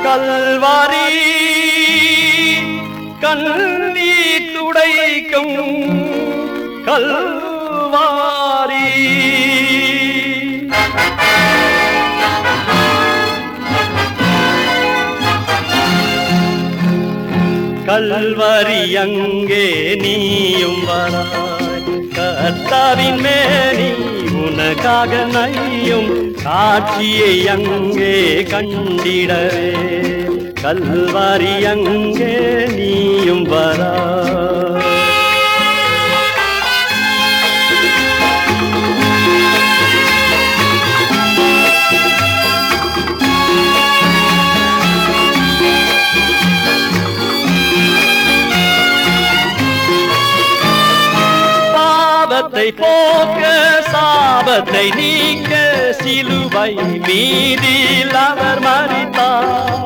கல்வாரி கண்ணீர் துடைக்கும் கல்வாரி கல்வாரி அங்கே நீயும் வராய் கர்த்தாவின் மேனி உனக்காக நையும் காட்சியை அங்கே கண்டிடவே கல்வாரி அங்கே நீயும் வராய் பாவத்தை போக்க சாபத்தை நீக்க சிலுவை மீதில் அவர் மரித்தார்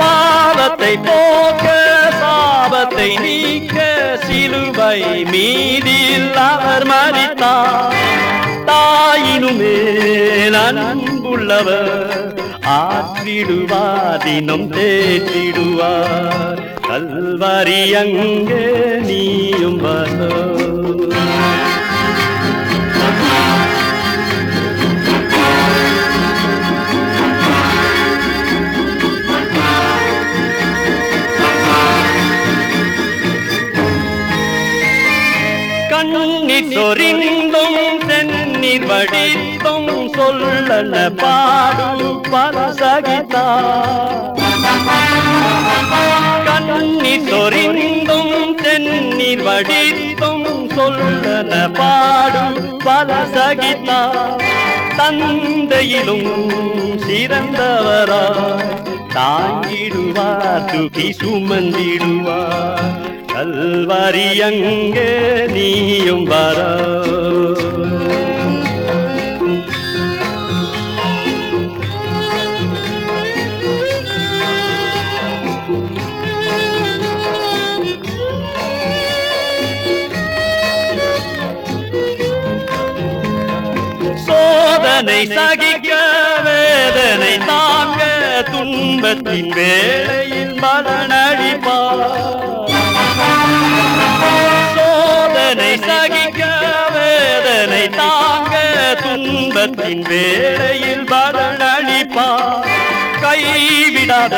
பாவத்தை போக்க சாபத்தை நீக்க சிலுவை மீதில் அவர் மரித்தார் தாயினுமே அன்புள்ளவர் ஆற்றிடுவார் தினம் தேற்றிடுவார் கல்வாரி அங்கே நீயும் வர கண்ணீர் சொரிந்தும் தென்னீர் வடித்தும் சொல்லன பாடு பல சகித்தார் கண்ணீர் சொரிந்தும் தென்னீர் வடித்தும் சொல்லன பாடு பல சகித்தார் தந்தையிலும் சிறந்தவராய் தாங்கிடுவார் துகி சுமந்திடுவார் கல்வாரி அங்கே நீயும் வர சோதனை சகிக்க வேதனை தாங்க துன்பத்தின் வேளையில் பலனளிப்பார் சோதனை சகிக்க வேதனை தாங்க துன்பத்தின் வேளையில் பலனளிப்பார் கைவிடாத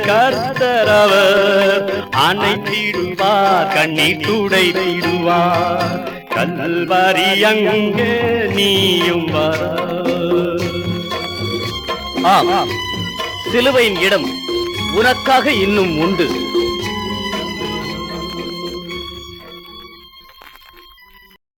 கர்த்தரவர் அணைத்திடுவார் கண்ணீர் துடைத்திடுவார் கல்வாரி அங்கே நீயும் வர சிலுவையின் இடம் உனக்காக இன்னும் உண்டு.